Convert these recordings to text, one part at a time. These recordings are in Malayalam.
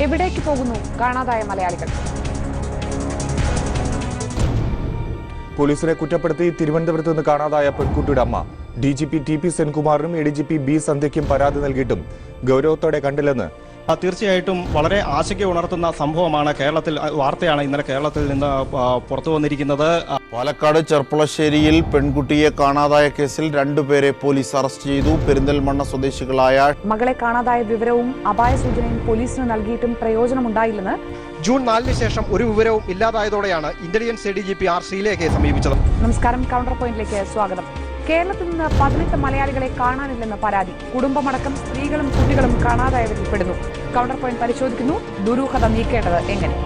എവിടേക്ക് പോകുന്നു കാണാതായ മലയാളികൾ? പോലീസിനെ കുറ്റപ്പെടുത്തി തിരുവനന്തപുരത്ത് നിന്ന് കാണാതായ പെൺകുട്ടിയുടെ അമ്മ DGP TP സെൻകുമാറിനും ADGP B സന്ധ്യയ്ക്കും പരാതി നൽകിയിട്ടും ഗൗരവത്തോടെ കണ്ടില്ലെന്ന്. തീർച്ചയായിട്ടും വളരെ ആശങ്ക ഉണർത്തുന്ന സംഭവമാണ്. വാർത്തയാണ് ഇന്നലെ കേരളത്തിൽ നിന്ന് പുറത്തു വന്നിരിക്കുന്നത്. പാലക്കാട് ചെർപ്പുളശ്ശേരിയിൽ പെൺകുട്ടിയെ കാണാതായ കേസിൽ 2 പേരെ പോലീസ് അറസ്റ്റ് ചെയ്തു. പെരിന്തൽമണ്ണ സ്വദേശികളായ മകളെ കാണാതായ വിവരവും അപായ സൂചനയും പോലീസിന് നൽകിയിട്ടും പ്രയോജനമുണ്ടായില്ലെന്ന്. ജൂൺ 4 ശേഷം ഒരു വിവരവും ഇല്ലാതായതോടെയാണ് ഇന്റലിജൻസ് ADGP R ശ്രീലേഖയെ സമീപിച്ചത്. നമസ്കാരം, കൗണ്ടർ പോയിന്റിലേക്ക് സ്വാഗതം. കേരളത്തിൽ നിന്ന് 18 മലയാളികളെ കാണാനില്ലെന്ന് പരാതി. കുടുംബമടക്കം സ്ത്രീകളും കുട്ടികളും കാണാതായവരിൽ പെടുന്നു. കൗണ്ടർ പോയിന്റ് പരിശോധിക്കുന്നു. ദുരൂഹത നീക്കേണ്ടത് എങ്ങനെ?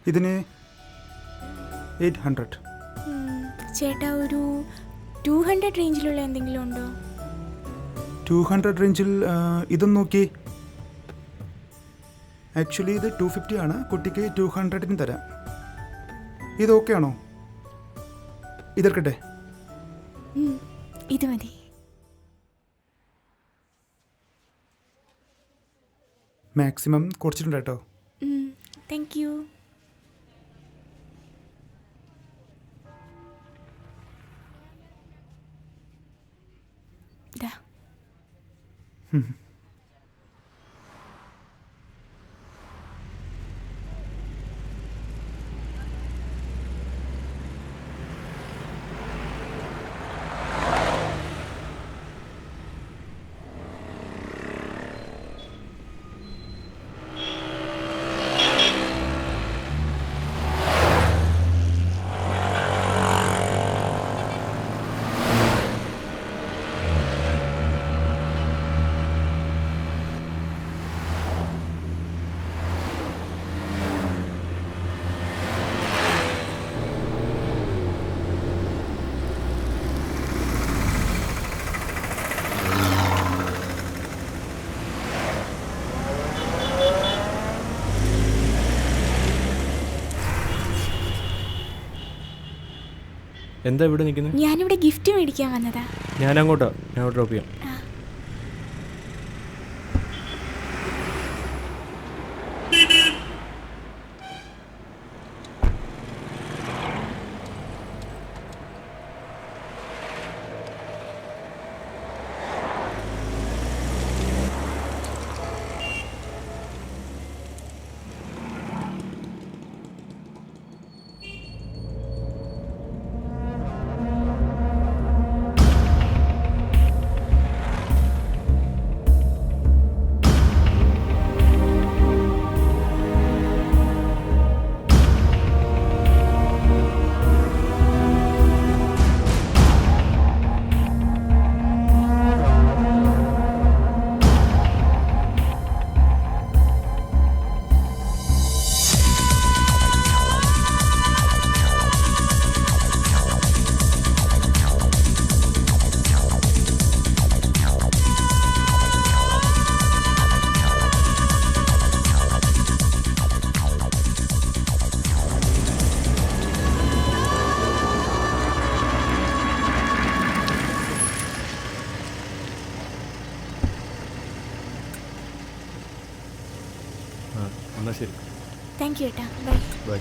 ഇതിന് 800. ചേട്ടാ, ഒരു 200 റേഞ്ചിലുള്ള എന്തെങ്കിലും ഉണ്ടോ? 200 റേഞ്ചിൽ ഇതൊന്ന് നോക്കി. ആക്ച്വലി ഇത് 250 ആണ്. കുട്ടിക്ക് 200 തരാം. ഇത് ഓക്കെ ആണോ? ഇതെടുക്കട്ടെ? ഇത് മതി. മാക്സിമം കുറച്ചിട്ടുണ്ട് കേട്ടോ. Thank you. എന്താ ഇവിടെ നിൽക്കുന്നത്? ഞാനിവിടെ ഗിഫ്റ്റ് മേടിക്കാൻ വന്നതാ. ഞാൻ അങ്ങോട്ടോ, ഞാൻ ഡ്രോപ്പ് ചെയ്യാം. എന്നാൽ ശരി. താങ്ക് യു ഏട്ടാ. ബൈ. ബൈ.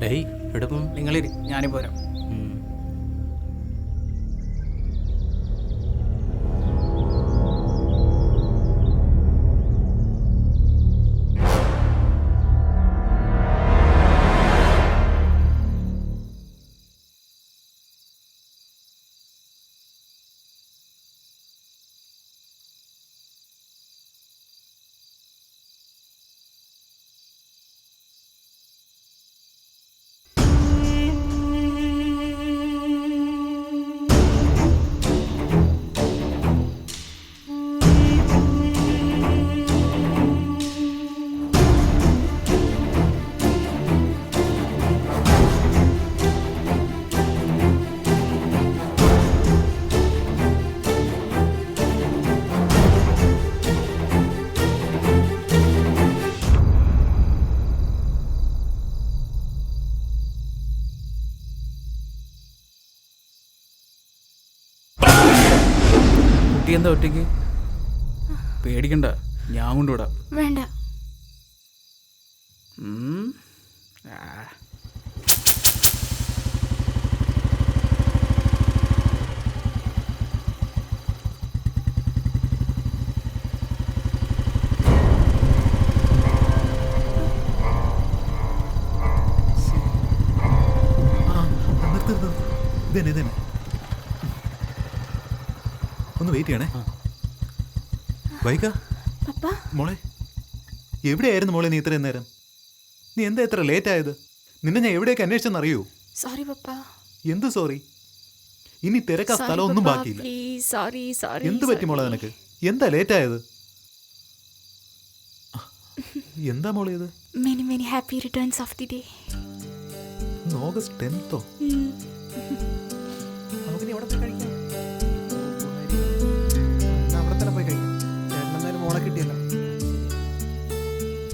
ഡേയ് എടുപ്പം നിങ്ങളിരി, ഞാനീ പോരാം. കുട്ടി എന്താ ഒറ്റയ്ക്ക്? പേടിക്കണ്ട, ഞാൻ കൊണ്ടുവിടാം. വേണ്ട. ഇതന്നെ ഒന്ന് വെയിറ്റ് ചെയ്യണേ. വൈക പപ്പ, മോളെ, എവിടെയായിരുന്നു മോളെ നീ ഇത്രയും നേരം? നീ എന്താ ഇത്ര ലേറ്റ് ആയത്? നിന്നെ ഞാൻ എവിടെയൊക്കെ അന്വേഷിച്ചെന്നറിയൂ? സോറി പപ്പ. എന്ത് സോറി? ഇനി തിരക്കാ സ്ഥലം ഒന്നും ബാക്കിയില്ല. Please, sorry sorry. എന്ത് പറ്റി മോളെ നിനക്ക്? എന്താ ലേറ്റ് ആയത്? എന്താ മോളെ ഇത്? Many many happy returns of the day. August 10th നമുക്ക് ഇവിടെ പോയി കഴിക്കാം. അവിടെ തന്നെ പോയി കഴിക്കാം. ചേട്ടൻ എന്തായാലും മോളെ കിട്ടിയല്ലോ.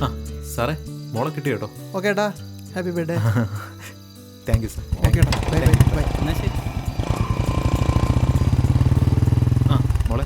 ആ സാറേ, മോളെ കിട്ടി കേട്ടോ. ഓക്കെ ഏട്ടാ, happy birthday. Thank you sir. Okay ഏട്ടാ, ബൈ ബൈ ബൈ. എന്നാൽ ശരി. ആ മോളെ,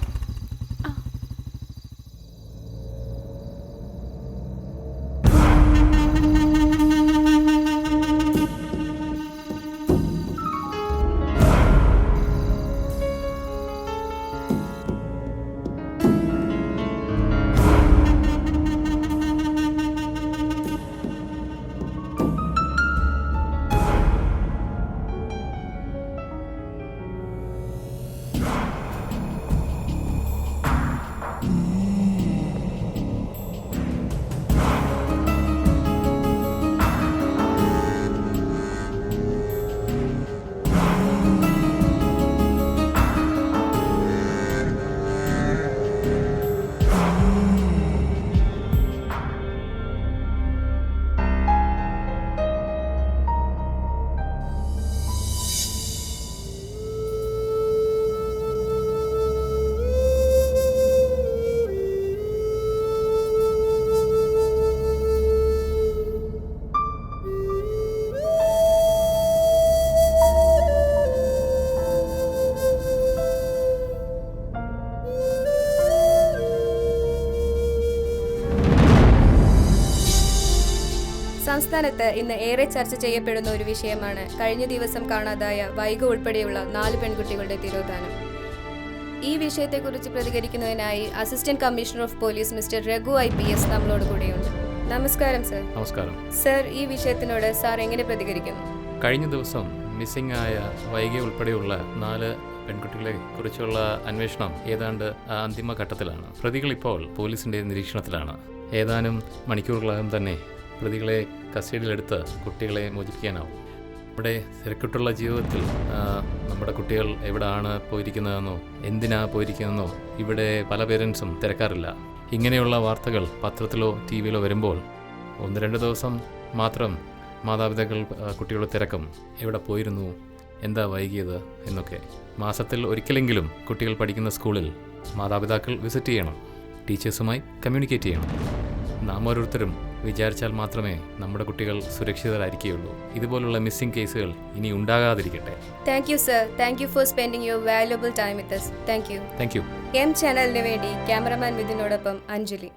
സംസ്ഥാനത്ത് ഇന്ന് ഏറെ ചർച്ച ചെയ്യപ്പെടുന്ന ഒരു വിഷയമാണ് കഴിഞ്ഞ ദിവസം കാണാതായ വൈഗ ഉൾപ്പെടെയുള്ള 4 പെൺകുട്ടികളുടെ തിരോധാനം. ഈ വിഷയത്തെക്കുറിച്ച് പ്രതികരിക്കുന്നതിനായി assistant commissioner of police mister Raghu IPS നമ്മളോട് കൂടെയുണ്ട്. നമസ്കാരം സർ. നമസ്കാരം സർ, ഈ വിഷയത്തിനോട് സാർ എങ്ങനെ പ്രതികരിക്കുന്നു? കഴിഞ്ഞ ദിവസം മിസ്സിംഗ് ആയ വൈഗ ഉൾപ്പെടെയുള്ള 4 പെൺകുട്ടികളെ കുറിച്ചുള്ള അന്വേഷണം ഏതാണ്ട് അന്തിമ ഘട്ടത്തിലാണ്. പ്രതികൾ ഇപ്പോൾ പോലീസിന്റെ നിരീക്ഷണത്തിലാണ്. ഏതാനും മണിക്കൂറുകളാകും തന്നെ പ്രതികളെ കസ്റ്റഡിയിലെടുത്ത് കുട്ടികളെ മോചിപ്പിക്കാനാവും. നമ്മുടെ തിരക്കിട്ടുള്ള ജീവിതത്തിൽ നമ്മുടെ കുട്ടികൾ എവിടെയാണ് പോയിരിക്കുന്നതെന്നോ എന്തിനാ പോയിരിക്കുന്നതെന്നോ ഇവിടെ പല പേരൻസും തിരക്കാറില്ല. ഇങ്ങനെയുള്ള വാർത്തകൾ പത്രത്തിലോ TV-യിലോ വരുമ്പോൾ 1-2 ദിവസം മാത്രം മാതാപിതാക്കൾ കുട്ടികളെ തിരക്കും. എവിടെ പോയിരുന്നു, എന്താ വൈകിയത് എന്നൊക്കെ. മാസത്തിൽ ഒരിക്കലെങ്കിലും കുട്ടികൾ പഠിക്കുന്ന സ്കൂളിൽ മാതാപിതാക്കൾ വിസിറ്റ് ചെയ്യണം, ടീച്ചേഴ്സുമായി കമ്മ്യൂണിക്കേറ്റ് ചെയ്യണം. നാം ഓരോരുത്തരും വിചാരിച്ചാൽ മാത്രമേ നമ്മുടെ കുട്ടികൾ സുരക്ഷിതരായിരിക്കുകയുള്ളൂ. ഇതുപോലുള്ള മിസ്സിംഗ് കേസുകൾ ഇനി ഉണ്ടാകാതിരിക്കട്ടെ. Thank you sir. Thank you for spending your valuable time with us. Thank you. Thank you. M ചാനലിന് വേണ്ടി ക്യാമറമാൻ വിതിനോടൊപ്പം അഞ്ജലി.